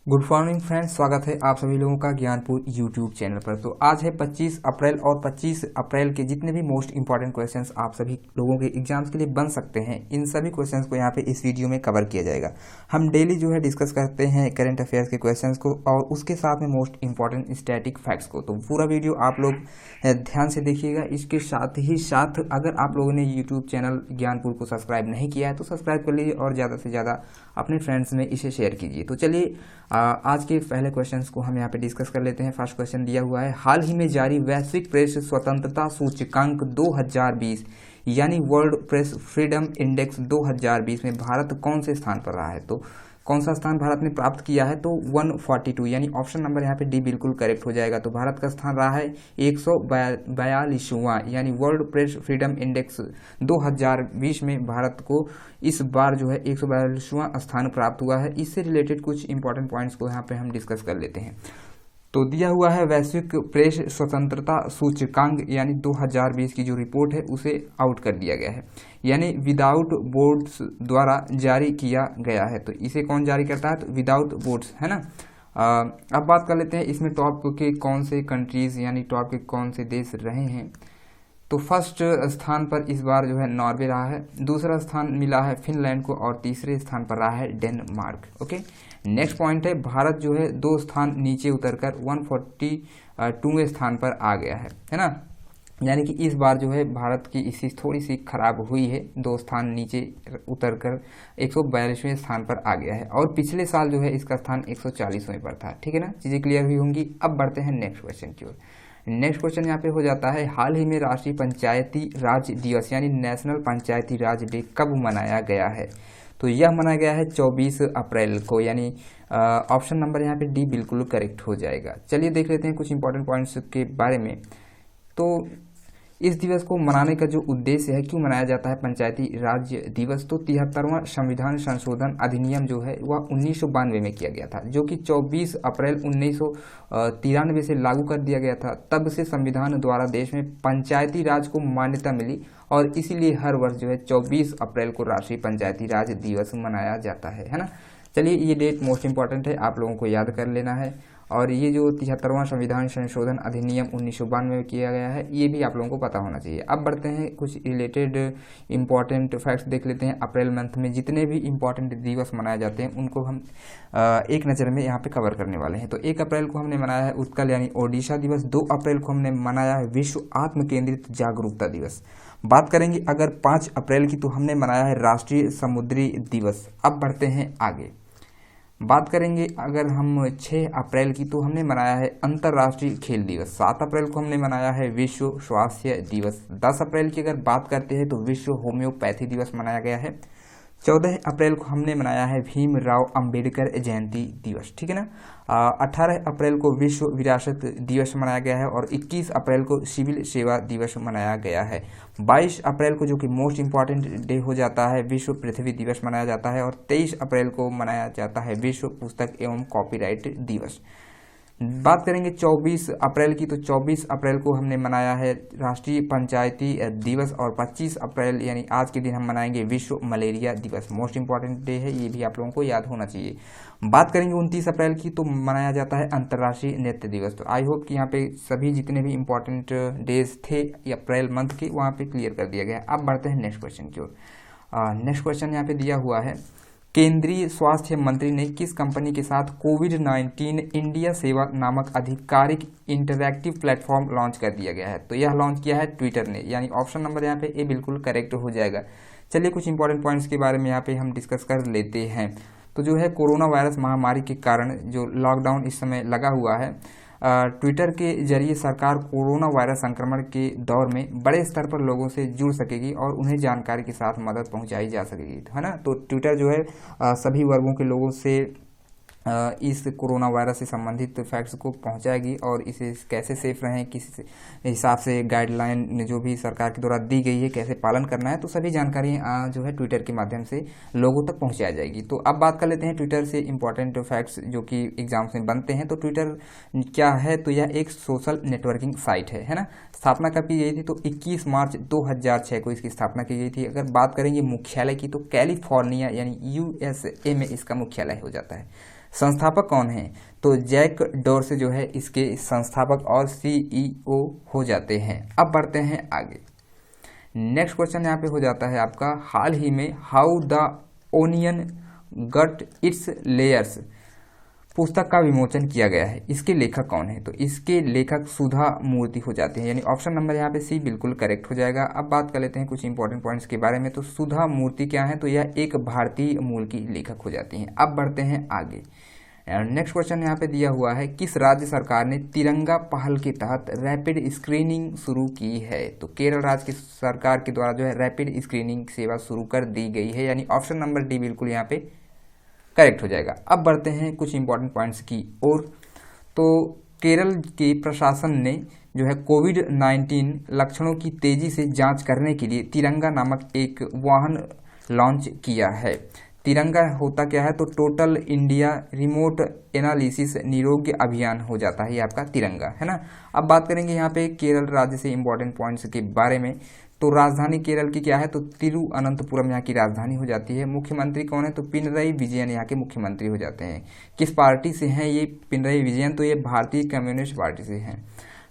Good morning friends, स्वागत है आप सभी लोगों का ज्ञानपुर यूट्यूब चैनल पर। तो आज है 25 अप्रैल और 25 अप्रैल के जितने भी मोस्ट इंपॉर्टेंट क्वेश्चंस आप सभी लोगों के एग्जाम्स के लिए बन सकते हैं, इन सभी क्वेश्चंस को यहाँ पे इस वीडियो में कवर किया जाएगा। हम डेली जो है डिस्कस करते हैं करंट अफेयर्स के क्वेश्चंस को और उसके साथ में मोस्ट इंपॉर्टेंट स्टैटिक फैक्ट्स को। तो पूरा वीडियो आप लोग ध्यान से देखिएगा। इसके साथ ही साथ अगर आप लोगों ने यूट्यूब चैनल ज्ञानपुर को सब्सक्राइब नहीं किया है तो सब्सक्राइब कर लीजिए और ज़्यादा से ज़्यादा अपने फ्रेंड्स में इसे शेयर कीजिए। तो चलिए आज के पहले क्वेश्चंस को हम यहाँ पे डिस्कस कर लेते हैं। फर्स्ट क्वेश्चन दिया हुआ है, हाल ही में जारी वैश्विक प्रेस स्वतंत्रता सूचकांक 2020 यानी वर्ल्ड प्रेस फ्रीडम इंडेक्स 2020 में भारत कौन से स्थान पर रहा है। तो कौन सा स्थान भारत ने प्राप्त किया है, तो 142 यानी ऑप्शन नंबर यहाँ पे डी बिल्कुल करेक्ट हो जाएगा। तो भारत का स्थान रहा है 142वां यानी वर्ल्ड प्रेस फ्रीडम इंडेक्स 2020 में भारत को इस बार जो है 142वां स्थान प्राप्त हुआ है। इससे रिलेटेड कुछ इंपॉर्टेंट पॉइंट्स को यहाँ पे हम डिस्कस कर लेते हैं। तो दिया हुआ है वैश्विक प्रेस स्वतंत्रता सूचकांक यानी 2020 की जो रिपोर्ट है उसे आउट कर दिया गया है, यानी विदाउट बोर्ड्स द्वारा जारी किया गया है। तो इसे कौन जारी करता है, तो विदाउट बोर्ड्स, है ना। अब बात कर लेते हैं इसमें टॉप के कौन से कंट्रीज यानी टॉप के कौन से देश रहे हैं। तो फर्स्ट स्थान पर इस बार जो है नॉर्वे रहा है, दूसरा स्थान मिला है फिनलैंड को और तीसरे स्थान पर रहा है डेनमार्क। ओके, नेक्स्ट पॉइंट है भारत जो है 2 स्थान नीचे उतरकर 142वें स्थान पर आ गया है ना। यानी कि इस बार जो है भारत की स्थिति थोड़ी सी खराब हुई है, 2 स्थान नीचे उतरकर 142वें स्थान पर आ गया है और पिछले साल जो है इसका स्थान 140वें पर था। ठीक है ना, चीज़ें क्लियर हुई होंगी। अब बढ़ते हैं नेक्स्ट क्वेश्चन की ओर। नेक्स्ट क्वेश्चन यहाँ पे हो जाता है, हाल ही में राष्ट्रीय पंचायती राज दिवस यानी नेशनल पंचायती राज डे कब मनाया गया है। तो यह मनाया गया है 24 अप्रैल को, यानी ऑप्शन नंबर यहाँ पे डी बिल्कुल करेक्ट हो जाएगा। चलिए देख लेते हैं कुछ इंपॉर्टेंट पॉइंट्स के बारे में। तो इस दिवस को मनाने का जो उद्देश्य है, क्यों मनाया जाता है पंचायती राज दिवस, तो 73वां संविधान संशोधन अधिनियम जो है वह 1992 में किया गया था, जो कि 24 अप्रैल 1993 से लागू कर दिया गया था। तब से संविधान द्वारा देश में पंचायती राज को मान्यता मिली और इसीलिए हर वर्ष जो है 24 अप्रैल को राष्ट्रीय पंचायती राज दिवस मनाया जाता है ना। चलिए ये डेट मोस्ट इंपॉर्टेंट है, आप लोगों को याद कर लेना है। और ये जो 73वां संविधान संशोधन अधिनियम 1992 में किया गया है, ये भी आप लोगों को पता होना चाहिए। अब बढ़ते हैं कुछ रिलेटेड इंपॉर्टेंट फैक्ट्स देख लेते हैं। अप्रैल मंथ में जितने भी इंपॉर्टेंट दिवस मनाए जाते हैं उनको हम एक नज़र में यहाँ पे कवर करने वाले हैं। तो 1 अप्रैल को हमने मनाया है उत्कल यानी ओडिशा दिवस। 2 अप्रैल को हमने मनाया है विश्व आत्म केंद्रित जागरूकता दिवस। बात करेंगे अगर 5 अप्रैल की, तो हमने मनाया है राष्ट्रीय समुद्री दिवस। अब बढ़ते हैं आगे, बात करेंगे अगर हम 6 अप्रैल की, तो हमने मनाया है अंतर्राष्ट्रीय खेल दिवस। 7 अप्रैल को हमने मनाया है विश्व स्वास्थ्य दिवस। 10 अप्रैल की अगर बात करते हैं तो विश्व होम्योपैथी दिवस मनाया गया है। 14 अप्रैल को हमने मनाया है भीमराव अंबेडकर जयंती दिवस। ठीक है ना। 18 अप्रैल को विश्व विरासत दिवस मनाया गया है और 21 अप्रैल को सिविल सेवा दिवस मनाया गया है। 22 अप्रैल को, जो कि मोस्ट इंपॉर्टेंट डे हो जाता है, विश्व पृथ्वी दिवस मनाया जाता है और 23 अप्रैल को मनाया जाता है विश्व पुस्तक एवं कॉपीराइट दिवस। बात करेंगे 24 अप्रैल की, तो 24 अप्रैल को हमने मनाया है राष्ट्रीय पंचायती दिवस और 25 अप्रैल यानी आज के दिन हम मनाएंगे विश्व मलेरिया दिवस। मोस्ट इंपॉर्टेंट डे है, ये भी आप लोगों को याद होना चाहिए। बात करेंगे 29 अप्रैल की, तो मनाया जाता है अंतर्राष्ट्रीय नृत्य दिवस। तो आई होप कि यहाँ पे सभी जितने भी इंपॉर्टेंट डेज थे अप्रैल मंथ के वहाँ पे क्लियर कर दिया गया। अब बढ़ते हैं नेक्स्ट क्वेश्चन की ओर। नेक्स्ट क्वेश्चन यहाँ पे दिया हुआ है, केंद्रीय स्वास्थ्य मंत्री ने किस कंपनी के साथ कोविड-19 इंडिया सेवा नामक आधिकारिक इंटरैक्टिव प्लेटफॉर्म लॉन्च कर दिया गया है। तो यह लॉन्च किया है ट्विटर ने, यानी ऑप्शन नंबर यहाँ पे ए बिल्कुल करेक्ट हो जाएगा। चलिए कुछ इंपॉर्टेंट पॉइंट्स के बारे में यहाँ पे हम डिस्कस कर लेते हैं। तो जो है कोरोना वायरस महामारी के कारण जो लॉकडाउन इस समय लगा हुआ है, ट्विटर के जरिए सरकार कोरोना वायरस संक्रमण के दौर में बड़े स्तर पर लोगों से जुड़ सकेगी और उन्हें जानकारी के साथ मदद पहुंचाई जा सकेगी, है ना। तो ट्विटर जो है सभी वर्गों के लोगों से इस कोरोना वायरस से संबंधित फैक्ट्स को पहुंचाएगी और इसे कैसे सेफ रहें, किस हिसाब से गाइडलाइन जो भी सरकार के द्वारा दी गई है कैसे पालन करना है, तो सभी जानकारी जो है ट्विटर के माध्यम से लोगों तक पहुंचाई जाएगी। तो अब बात कर लेते हैं ट्विटर से इंपॉर्टेंट फैक्ट्स जो कि एग्जाम्स में बनते हैं। तो ट्विटर क्या है, तो यह एक सोशल नेटवर्किंग साइट है ना। स्थापना कब की गई थी, तो 21 मार्च 2006 को इसकी स्थापना की गई थी। अगर बात करेंगे मुख्यालय की, तो कैलिफोर्निया यानी USA में इसका मुख्यालय हो जाता है। संस्थापक कौन है? तो जैक डोर्से जो है इसके संस्थापक और CEO हो जाते हैं। अब बढ़ते हैं आगे। नेक्स्ट क्वेश्चन यहाँ पे हो जाता है आपका, हाल ही में how the onion got its layers पुस्तक का विमोचन किया गया है, इसके लेखक कौन है? तो इसके लेखक सुधा मूर्ति हो जाते हैं, यानी ऑप्शन नंबर यहाँ पे सी बिल्कुल करेक्ट हो जाएगा। अब बात कर लेते हैं कुछ इंपॉर्टेंट पॉइंट्स के बारे में। तो सुधा मूर्ति क्या है? तो यह एक भारतीय मूल की लेखक हो जाती हैं। अब बढ़ते हैं आगे। नेक्स्ट क्वेश्चन यहाँ पे दिया हुआ है, किस राज्य सरकार ने तिरंगा पहल के तहत रैपिड स्क्रीनिंग शुरू की है? तो केरल राज्य की सरकार के द्वारा जो है रैपिड स्क्रीनिंग सेवा शुरू कर दी गई है, यानी ऑप्शन नंबर डी बिल्कुल यहाँ पे करेक्ट हो जाएगा। अब बढ़ते हैं कुछ इंपॉर्टेंट पॉइंट्स की ओर। तो केरल के प्रशासन ने जो है कोविड-19 लक्षणों की तेजी से जांच करने के लिए तिरंगा नामक एक वाहन लॉन्च किया है। तिरंगा होता क्या है? तो टोटल इंडिया रिमोट एनालिसिस निरोग्य अभियान हो जाता है ये आपका तिरंगा, है ना। अब बात करेंगे यहाँ पे केरल राज्य से इंपॉर्टेंट पॉइंट्स के बारे में। तो राजधानी केरल की क्या है? तो तिरुअनंतपुरम यहाँ की राजधानी हो जाती है। मुख्यमंत्री कौन है? तो पिनरई विजयन यहाँ के मुख्यमंत्री हो जाते हैं। किस पार्टी से हैं ये पिनरई विजयन? तो ये भारतीय कम्युनिस्ट पार्टी से हैं।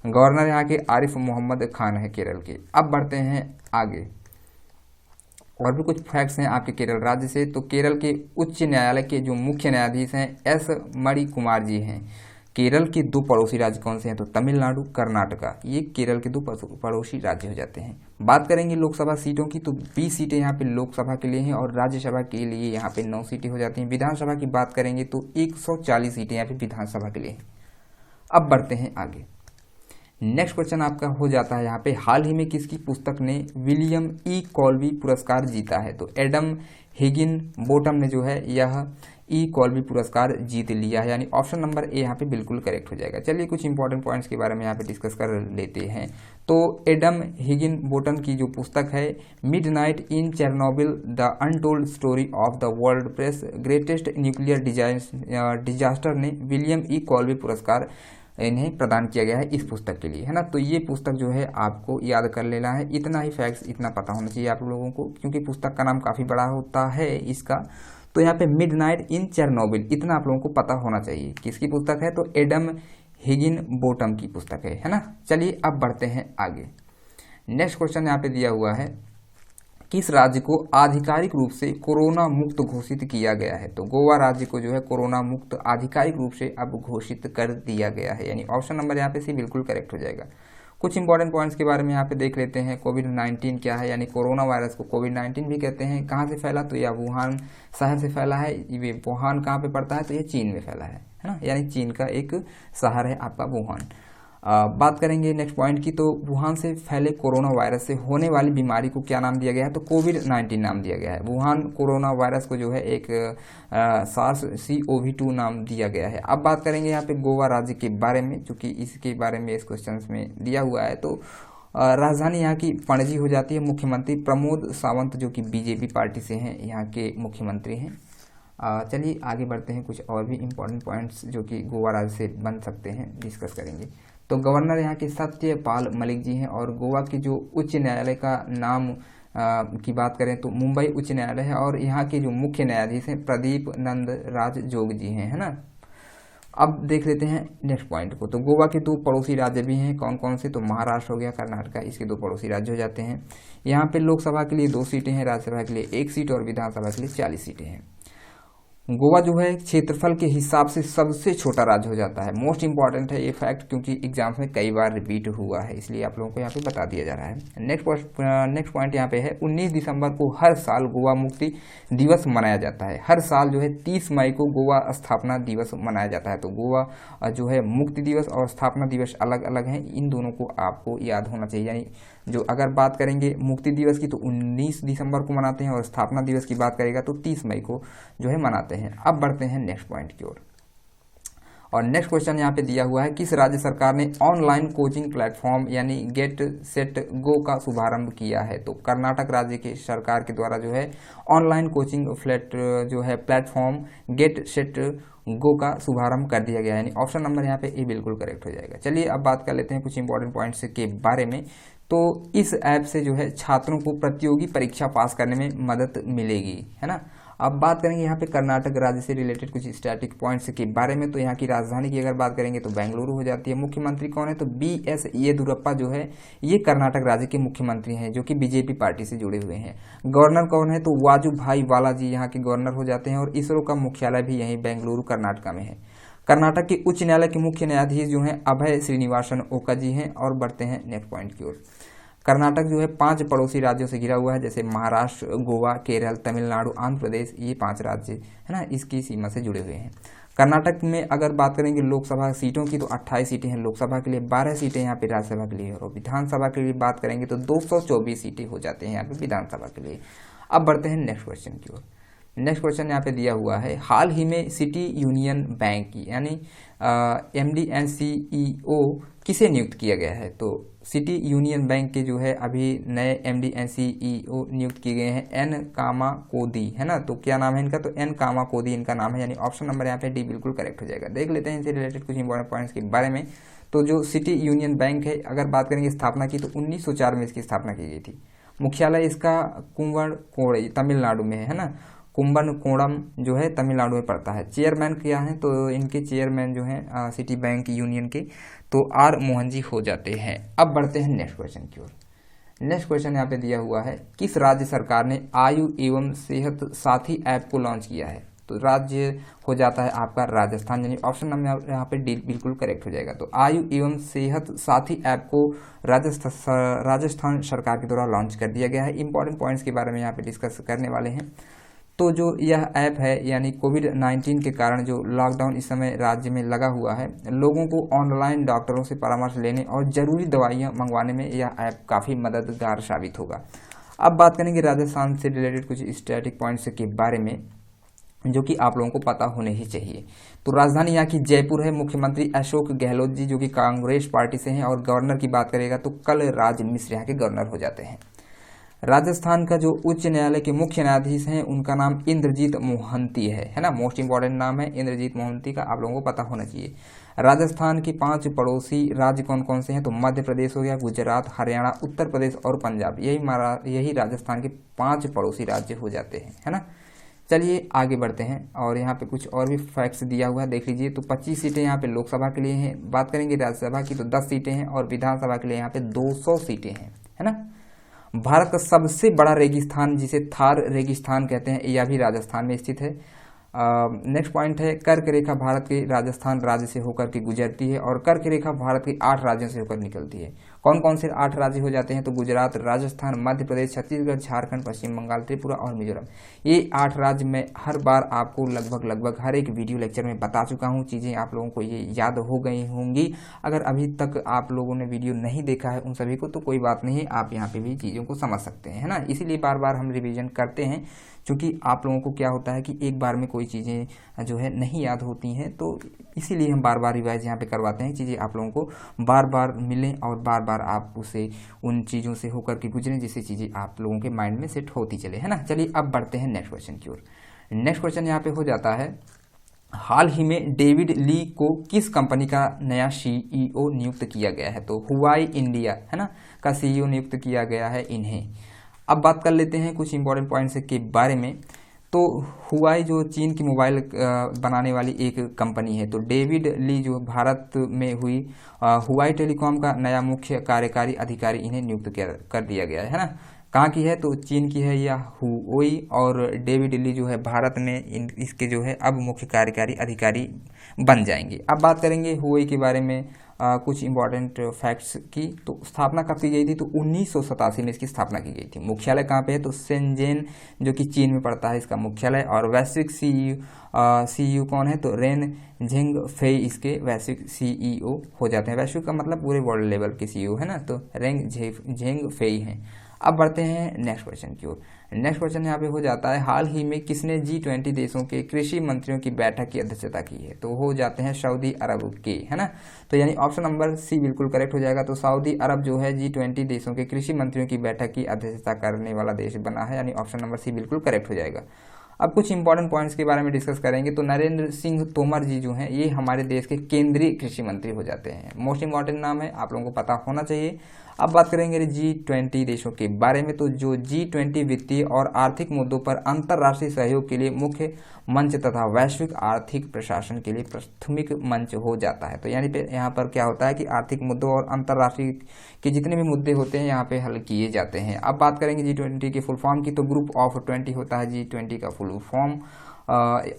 गवर्नर यहाँ के आरिफ मोहम्मद खान है केरल के। अब बढ़ते हैं आगे। और भी कुछ फैक्ट्स हैं आपके केरल राज्य से। तो केरल के उच्च न्यायालय के जो मुख्य न्यायाधीश हैं एस मणि कुमार जी हैं। केरल के दो पड़ोसी राज्य कौन से हैं? तो तमिलनाडु, कर्नाटका, ये केरल के दो पड़ोसी राज्य हो जाते हैं। बात करेंगे लोकसभा सीटों की, तो 20 सीटें यहाँ पे लोकसभा के लिए हैं और राज्यसभा के लिए यहाँ पे 9 सीटें हो जाती हैं। विधानसभा की बात करेंगे तो 140 सीटें यहाँ पे विधानसभा के लिए हैं। अब बढ़ते हैं आगे। नेक्स्ट क्वेश्चन आपका हो जाता है यहाँ पे, हाल ही में किसकी पुस्तक ने विलियम ई कॉल्बी पुरस्कार जीता है? तो एडम हिगिन बोटम ने जो है यह ई कॉल्बी पुरस्कार जीत लिया है, यानी ऑप्शन नंबर ए यहाँ पे बिल्कुल करेक्ट हो जाएगा। चलिए कुछ इंपॉर्टेंट पॉइंट्स के बारे में यहाँ पे डिस्कस कर लेते हैं। तो एडम हिगिन बोटम की जो पुस्तक है midnight in Chernobyl the untold story of the world press greatest nuclear disaster ने विलियम ई कॉल्बी पुरस्कार इन्हें प्रदान किया गया है इस पुस्तक के लिए, है ना। तो ये पुस्तक जो है आपको याद कर लेना है। इतना ही फैक्ट्स इतना पता होना चाहिए आप लोगों को, क्योंकि पुस्तक का नाम काफ़ी बड़ा होता है इसका। तो यहाँ पे मिडनाइट इन चेरनोबिल इतना आप लोगों को पता होना चाहिए। किसकी पुस्तक है? तो एडम हिगिन बोटम की पुस्तक है ना। चलिए अब बढ़ते हैं आगे। नेक्स्ट क्वेश्चन यहाँ पे दिया हुआ है, किस राज्य को आधिकारिक रूप से कोरोना मुक्त घोषित किया गया है? तो गोवा राज्य को जो है कोरोना मुक्त आधिकारिक रूप से अब घोषित कर दिया गया है, यानी ऑप्शन नंबर यहाँ पे सी बिल्कुल करेक्ट हो जाएगा। कुछ इंपॉर्टेंट पॉइंट्स के बारे में यहाँ पे देख लेते हैं। कोविड-19 क्या है? यानी कोरोना वायरस को कोविड-19 भी कहते हैं। कहाँ से फैला? तो यह वुहान शहर से फैला है। ये वुहान कहाँ पे पड़ता है? तो ये चीन में फैला है ना, यानी चीन का एक शहर है आपका वुहान। बात करेंगे नेक्स्ट पॉइंट की, तो वुहान से फैले कोरोना वायरस से होने वाली बीमारी को क्या नाम दिया गया है? तो कोविड-19 नाम दिया गया है। वुहान कोरोना वायरस को जो है एक SARS-CoV-2 नाम दिया गया है। अब बात करेंगे यहाँ पे गोवा राज्य के बारे में, चूंकि इसके बारे में इस क्वेश्चन में दिया हुआ है। तो राजधानी यहाँ की पणजी हो जाती है। मुख्यमंत्री प्रमोद सावंत जो कि बीजेपी पार्टी से हैं, यहाँ के मुख्यमंत्री हैं। चलिए आगे बढ़ते हैं। कुछ और भी इम्पोर्टेंट पॉइंट्स जो कि गोवा राज्य से बन सकते हैं डिस्कस करेंगे। तो गवर्नर यहाँ के सत्यपाल मलिक जी हैं, और गोवा के जो उच्च न्यायालय का नाम की बात करें तो मुंबई उच्च न्यायालय है, और यहाँ के जो मुख्य न्यायाधीश हैं प्रदीप नंद राज जोग जी हैं, है ना। अब देख लेते हैं नेक्स्ट पॉइंट को। तो गोवा के दो पड़ोसी राज्य भी हैं, कौन कौन से? तो महाराष्ट्र हो गया, कर्नाटका, इसके दो पड़ोसी राज्य हो जाते हैं। यहाँ पे लोकसभा के लिए 2 सीटें हैं, राज्यसभा के लिए 1 सीट और विधानसभा के लिए 40 सीटें हैं। गोवा जो है क्षेत्रफल के हिसाब से सबसे छोटा राज्य हो जाता है। मोस्ट इंपॉर्टेंट है ये फैक्ट, क्योंकि एग्जाम्स में कई बार रिपीट हुआ है, इसलिए आप लोगों को यहाँ पे बता दिया जा रहा है। नेक्स्ट पॉइंट यहाँ पे है, 19 दिसंबर को हर साल गोवा मुक्ति दिवस मनाया जाता है। हर साल जो है 30 मई को गोवा स्थापना दिवस मनाया जाता है। तो गोवा जो है मुक्ति दिवस और स्थापना दिवस अलग अलग हैं, इन दोनों को आपको याद होना चाहिए। यानी जो अगर बात करेंगे मुक्ति दिवस की तो 19 दिसंबर को मनाते हैं, और स्थापना दिवस की बात करेगा तो 30 मई को जो है मनाते हैं। अब बढ़ते हैं नेक्स्ट पॉइंट की ओर। और नेक्स्ट क्वेश्चन यहाँ पे दिया हुआ है, किस राज्य सरकार ने ऑनलाइन कोचिंग प्लेटफॉर्म यानी गेट सेट गो का शुभारंभ किया है? तो कर्नाटक राज्य के सरकार के द्वारा जो है online coaching platform get set go का शुभारंभ कर दिया गया है, यानी ऑप्शन नंबर यहाँ पे ए बिल्कुल करेक्ट हो जाएगा। चलिए अब बात कर लेते हैं कुछ इंपॉर्टेंट पॉइंट्स के बारे में। तो इस ऐप से जो है छात्रों को प्रतियोगी परीक्षा पास करने में मदद मिलेगी, है ना। अब बात करेंगे यहाँ पे कर्नाटक राज्य से रिलेटेड कुछ स्टैटिक पॉइंट्स के बारे में। तो यहाँ की राजधानी की अगर बात करेंगे तो बेंगलुरु हो जाती है। मुख्यमंत्री कौन है, तो BS येदियुरप्पा जो है ये कर्नाटक राज्य के मुख्यमंत्री हैं, जो कि BJP पार्टी से जुड़े हुए हैं। गवर्नर कौन है, तो वाजुभाई वाला जी यहाँ के गवर्नर हो जाते हैं। और इसरो का मुख्यालय भी यहीं बेंगलुरु कर्नाटका में है। कर्नाटक के उच्च न्यायालय के मुख्य न्यायाधीश जो हैं अभय श्रीनिवासन ओका जी हैं। और बढ़ते हैं नेक्स्ट पॉइंट की ओर। कर्नाटक जो है 5 पड़ोसी राज्यों से घिरा हुआ है, जैसे महाराष्ट्र, गोवा, केरल, तमिलनाडु, आंध्र प्रदेश, ये 5 राज्य है ना, इसकी सीमा से जुड़े हुए हैं। कर्नाटक में अगर बात करेंगे लोकसभा सीटों की, तो 28 सीटें हैं लोकसभा के लिए, 12 सीटें यहाँ पे राज्यसभा के लिए, और विधानसभा के लिए बात करेंगे तो 224 सीटें हो जाते हैं यहाँ पे विधानसभा के लिए। अब बढ़ते हैं नेक्स्ट क्वेश्चन की ओर। नेक्स्ट क्वेश्चन यहाँ पे दिया हुआ है, हाल ही में सिटी यूनियन बैंक की यानी MD एंड CEO किसे नियुक्त किया गया है, तो सिटी यूनियन बैंक के जो है अभी नए MD एंड CEO नियुक्त किए गए हैं N कामाकोदी, है ना। तो क्या नाम है इनका, तो N कामाकोदी इनका नाम है, यानी ऑप्शन नंबर यहाँ पे डी बिल्कुल करेक्ट हो जाएगा। देख लेते हैं इनसे रिलेटेड कुछ इंपॉर्टेंट पॉइंट्स के बारे में। तो जो सिटी यूनियन बैंक है, अगर बात करेंगे स्थापना की, तो 1904 में इसकी स्थापना की गई थी। मुख्यालय इसका कुंभकोणम तमिलनाडु में है ना, कुंभकोणम जो है तमिलनाडु में पड़ता है। चेयरमैन क्या है, तो इनके चेयरमैन जो हैं सिटी बैंक यूनियन के, तो R मोहन जी हो जाते हैं। अब बढ़ते हैं नेक्स्ट क्वेश्चन की ओर। नेक्स्ट क्वेश्चन यहाँ पे दिया हुआ है, किस राज्य सरकार ने आयु एवं सेहत साथी ऐप को लॉन्च किया है, तो राज्य हो जाता है आपका राजस्थान, यानी ऑप्शन नंबर यहाँ पे डी बिल्कुल करेक्ट हो जाएगा। तो आयु एवं सेहत साथी ऐप को राजस्थान सरकार के द्वारा लॉन्च कर दिया गया है। इंपॉर्टेंट पॉइंट्स के बारे में यहाँ पे डिस्कस करने वाले हैं। तो जो यह ऐप है, यानी कोविड-19 के कारण जो लॉकडाउन इस समय राज्य में लगा हुआ है, लोगों को ऑनलाइन डॉक्टरों से परामर्श लेने और ज़रूरी दवाइयाँ मंगवाने में यह ऐप काफ़ी मददगार साबित होगा। अब बात करेंगे राजस्थान से रिलेटेड कुछ स्टैटिक पॉइंट्स के बारे में, जो कि आप लोगों को पता होने ही चाहिए। तो राजधानी यहाँ की जयपुर है। मुख्यमंत्री अशोक गहलोत जी जो कि कांग्रेस पार्टी से हैं। और गवर्नर की बात करेगा तो कलराज मिश्र यहाँ के गवर्नर हो जाते हैं। राजस्थान का जो उच्च न्यायालय के मुख्य न्यायाधीश हैं उनका नाम इंद्रजीत मोहंती है ना। मोस्ट इंपॉर्टेंट नाम है इंद्रजीत मोहंती का, आप लोगों को पता होना चाहिए। राजस्थान के 5 पड़ोसी राज्य कौन कौन से हैं, तो मध्य प्रदेश हो गया, गुजरात, हरियाणा, उत्तर प्रदेश और पंजाब, यही राजस्थान के 5 पड़ोसी राज्य हो जाते हैं, है ना। चलिए आगे बढ़ते हैं और यहाँ पे कुछ और भी फैक्ट्स दिया हुआ है, देख लीजिए। तो 25 सीटें यहाँ पे लोकसभा के लिए हैं। बात करेंगे राज्यसभा की तो 10 सीटें हैं और विधानसभा के लिए यहाँ पे 200 सीटें हैं, है ना। भारत का सबसे बड़ा रेगिस्तान जिसे थार रेगिस्तान कहते हैं, यह भी राजस्थान में स्थित है। नेक्स्ट पॉइंट है, कर्क रेखा भारत के राजस्थान राज्य से होकर के गुजरती है और कर्क रेखा भारत के 8 राज्यों से होकर निकलती है। कौन कौन से 8 राज्य हो जाते हैं, तो गुजरात, राजस्थान, मध्य प्रदेश, छत्तीसगढ़, झारखंड, पश्चिम बंगाल, त्रिपुरा और मिजोरम। ये 8 राज्य मैं हर बार आपको लगभग हर एक वीडियो लेक्चर में बता चुका हूँ। चीज़ें आप लोगों को ये याद हो गई होंगी। अगर अभी तक आप लोगों ने वीडियो नहीं देखा है उन सभी को, तो कोई बात नहीं, आप यहाँ पे भी चीज़ों को समझ सकते हैं, है ना। इसीलिए बार बार हम रिवीजन करते हैं, क्योंकि आप लोगों को क्या होता है कि एक बार में कोई चीज़ें जो है नहीं याद होती हैं, तो इसीलिए हम बार बार रिवाइज यहाँ पे करवाते हैं। चीज़ें आप लोगों को बार बार मिलें और बार बार आप उसे उन चीज़ों से होकर के गुजरें, जिससे चीज़ें आप लोगों के माइंड में सेट होती चले, है ना। चलिए अब बढ़ते हैं नेक्स्ट क्वेश्चन की ओर। नेक्स्ट क्वेश्चन यहाँ पे हो जाता है, हाल ही में डेविड ली को किस कंपनी का नया CEO नियुक्त किया गया है, तो हुआई इंडिया, है ना, का CEO नियुक्त किया गया है इन्हें। अब बात कर लेते हैं कुछ इंपॉर्टेंट पॉइंट्स के बारे में। तो हुआई जो चीन की मोबाइल बनाने वाली एक कंपनी है, तो डेविड ली जो भारत में हुई हुआई टेलीकॉम का नया मुख्य कार्यकारी अधिकारी इन्हें नियुक्त कर दिया गया है ना। कहाँ की है, तो चीन की है यह हुआई, और डेविड ली जो है भारत में इसके जो है अब मुख्य कार्यकारी अधिकारी बन जाएंगे। अब बात करेंगे हुआई के बारे में कुछ इंपॉर्टेंट फैक्ट्स की। तो स्थापना कब की गई थी, तो 1987 में इसकी स्थापना की गई थी। मुख्यालय कहाँ पे है, तो शेंजेन जो कि चीन में पड़ता है इसका मुख्यालय। और वैश्विक CEO कौन है, तो रेन झेंगफेई इसके वैश्विक CEO हो जाते हैं। वैश्विक का मतलब पूरे वर्ल्ड लेवल के CEO है ना, तो रेन झेंगफेई हैं। अब बढ़ते हैं नेक्स्ट क्वेश्चन की ओर। नेक्स्ट क्वेश्चन यहाँ पे हो जाता है, हाल ही में किसने G20 देशों के कृषि मंत्रियों की बैठक की अध्यक्षता की है, तो हो जाते हैं सऊदी अरब के, है ना। तो यानी ऑप्शन नंबर C बिल्कुल करेक्ट हो जाएगा। तो सऊदी अरब जो है G20 देशों के कृषि मंत्रियों की बैठक की अध्यक्षता करने वाला देश बना है, यानी ऑप्शन नंबर C बिल्कुल करेक्ट हो जाएगा। अब कुछ इंपॉर्टेंट पॉइंट्स के बारे में डिस्कस करेंगे। तो नरेंद्र सिंह तोमर जी जो हैं ये हमारे देश के केंद्रीय कृषि मंत्री हो जाते हैं। मोस्ट इंपॉर्टेंट नाम है, आप लोगों को पता होना चाहिए। अब बात करेंगे G20 देशों के बारे में। तो जो G20 वित्तीय और आर्थिक मुद्दों पर अंतर्राष्ट्रीय सहयोग के लिए मुख्य मंच तथा वैश्विक आर्थिक प्रशासन के लिए प्राथमिक मंच हो जाता है। तो यानी पे यहाँ पर क्या होता है कि आर्थिक मुद्दों और अंतर्राष्ट्रीय के जितने भी मुद्दे होते हैं यहाँ पे हल किए जाते हैं। अब बात करेंगे G20 के फुल फॉर्म की। तो ग्रुप ऑफ 20 होता है G20 का फुल फॉर्म।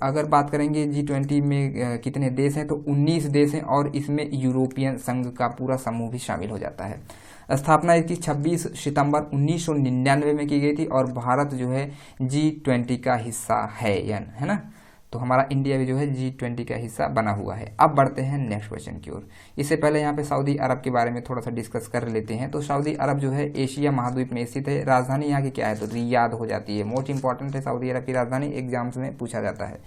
अगर बात करेंगे G20 में कितने देश हैं, तो 19 देश हैं और इसमें यूरोपियन संघ का पूरा समूह भी शामिल हो जाता है। स्थापना इसकी 26 सितंबर 1999 में की गई थी और भारत जो है G20 का हिस्सा है ना। तो हमारा इंडिया भी जो है G20 का हिस्सा बना हुआ है। अब बढ़ते हैं नेक्स्ट क्वेश्चन की ओर। इससे पहले यहाँ पे सऊदी अरब के बारे में थोड़ा सा डिस्कस कर लेते हैं। तो सऊदी अरब जो है एशिया महाद्वीप में स्थित है। राजधानी यहाँ की क्या है, तो रियाद हो जाती है। मोस्ट इंपॉर्टेंट है सऊदी अरब की राजधानी, एग्जाम्स में पूछा जाता है।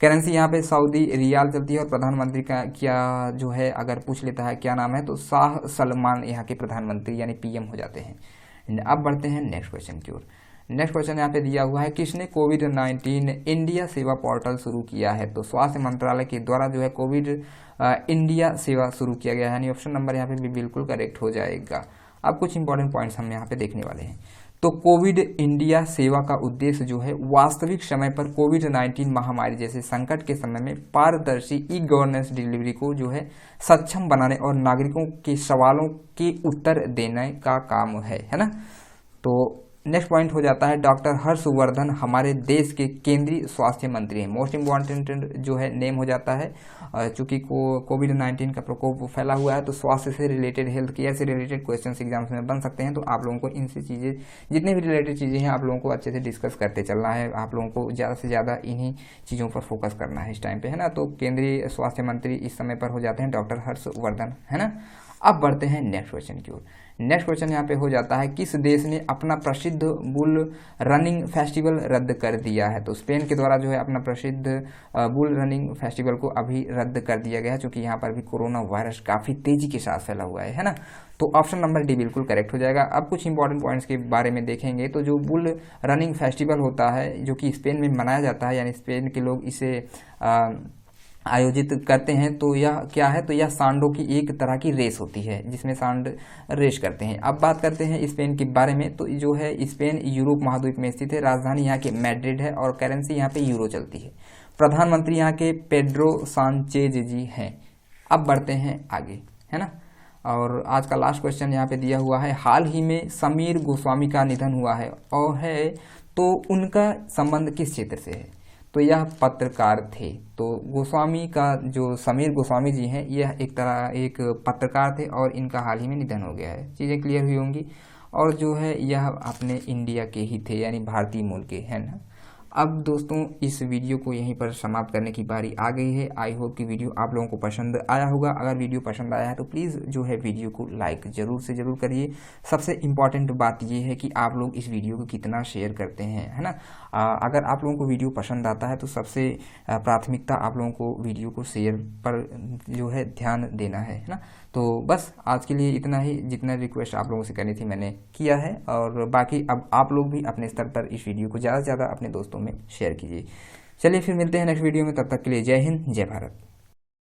करेंसी यहाँ पे सऊदी रियाल चलती है और प्रधानमंत्री का क्या जो है अगर पूछ लेता है क्या नाम है, तो शाह सलमान यहाँ के प्रधानमंत्री यानी पीएम हो जाते हैं। अब बढ़ते हैं नेक्स्ट क्वेश्चन की ओर। नेक्स्ट क्वेश्चन यहाँ पे दिया हुआ है, किसने कोविड-19 इंडिया सेवा पोर्टल शुरू किया है। तो स्वास्थ्य मंत्रालय के द्वारा जो है कोविड इंडिया सेवा शुरू किया गया है, यानी ऑप्शन नंबर यहाँ पे भी बिल्कुल करेक्ट हो जाएगा। अब कुछ इंपॉर्टेंट पॉइंट्स हम यहाँ पे देखने वाले हैं। तो कोविड इंडिया सेवा का उद्देश्य जो है वास्तविक समय पर कोविड-19 महामारी जैसे संकट के समय में पारदर्शी ई गवर्नेंस डिलीवरी को जो है सक्षम बनाने और नागरिकों के सवालों के उत्तर देने का काम है ना। तो नेक्स्ट पॉइंट हो जाता है, डॉक्टर हर्षवर्धन हमारे देश के केंद्रीय स्वास्थ्य मंत्री हैं। मोस्ट इम्पॉर्टेंट जो है नेम हो जाता है, चूंकि कोविड-19 का प्रकोप फैला हुआ है तो स्वास्थ्य से रिलेटेड, हेल्थ केयर से रिलेटेड क्वेश्चंस एग्जाम्स में बन सकते हैं। तो आप लोगों को इनसे चीज़ें, जितने भी रिलेटेड चीज़ें हैं, आप लोगों को अच्छे से डिस्कस करते चलना है। आप लोगों को ज़्यादा से ज़्यादा इन्हीं चीज़ों पर फोकस करना है इस टाइम पे, है ना। तो केंद्रीय स्वास्थ्य मंत्री इस समय पर हो जाते हैं डॉक्टर हर्षवर्धन, है ना। अब बढ़ते हैं नेक्स्ट क्वेश्चन की ओर। नेक्स्ट क्वेश्चन यहाँ पे हो जाता है, किस देश ने अपना प्रसिद्ध बुल रनिंग फेस्टिवल रद्द कर दिया है। तो स्पेन के द्वारा जो है अपना प्रसिद्ध बुल रनिंग फेस्टिवल को अभी रद्द कर दिया गया है, क्योंकि यहाँ पर भी कोरोना वायरस काफ़ी तेजी के साथ फैला हुआ है ना। तो ऑप्शन नंबर डी बिल्कुल करेक्ट हो जाएगा। अब कुछ इंपॉर्टेंट पॉइंट्स के बारे में देखेंगे। तो जो बुल रनिंग फेस्टिवल होता है जो कि स्पेन में मनाया जाता है, यानी स्पेन के लोग इसे आयोजित करते हैं, तो यह क्या है, तो यह सांडों की एक तरह की रेस होती है जिसमें सांड रेस करते हैं। अब बात करते हैं स्पेन के बारे में। तो जो है स्पेन यूरोप महाद्वीप में स्थित है। राजधानी यहाँ के मैड्रिड है और करेंसी यहाँ पे यूरो चलती है। प्रधानमंत्री यहाँ के पेड्रो सांचेज जी हैं। अब बढ़ते हैं आगे, है ना। और आज का लास्ट क्वेश्चन यहाँ पे दिया हुआ है, हाल ही में समीर गोस्वामी का निधन हुआ है और है तो उनका संबंध किस क्षेत्र से है। तो यह पत्रकार थे। तो गोस्वामी का जो समीर गोस्वामी जी हैं यह एक पत्रकार थे और इनका हाल ही में निधन हो गया है। चीज़ें क्लियर हुई होंगी। और जो है यह अपने इंडिया के ही थे, यानी भारतीय मूल के, है ना। अब दोस्तों इस वीडियो को यहीं पर समाप्त करने की बारी आ गई है। आई होप कि वीडियो आप लोगों को पसंद आया होगा। अगर वीडियो पसंद आया है तो प्लीज़ जो है वीडियो को लाइक ज़रूर से ज़रूर करिए। सबसे इम्पॉर्टेंट बात ये है कि आप लोग इस वीडियो को कितना शेयर करते हैं, है ना। अगर आप लोगों को वीडियो पसंद आता है तो सबसे प्राथमिकता आप लोगों को वीडियो को शेयर पर जो है ध्यान देना है ना। तो बस आज के लिए इतना ही। जितना रिक्वेस्ट आप लोगों से करनी थी मैंने किया है, और बाकी अब आप लोग भी अपने स्तर पर इस वीडियो को ज़्यादा से ज़्यादा अपने दोस्तों में शेयर कीजिए। चलिए फिर मिलते हैं नेक्स्ट वीडियो में। तब तक के लिए जय हिंद, जय भारत।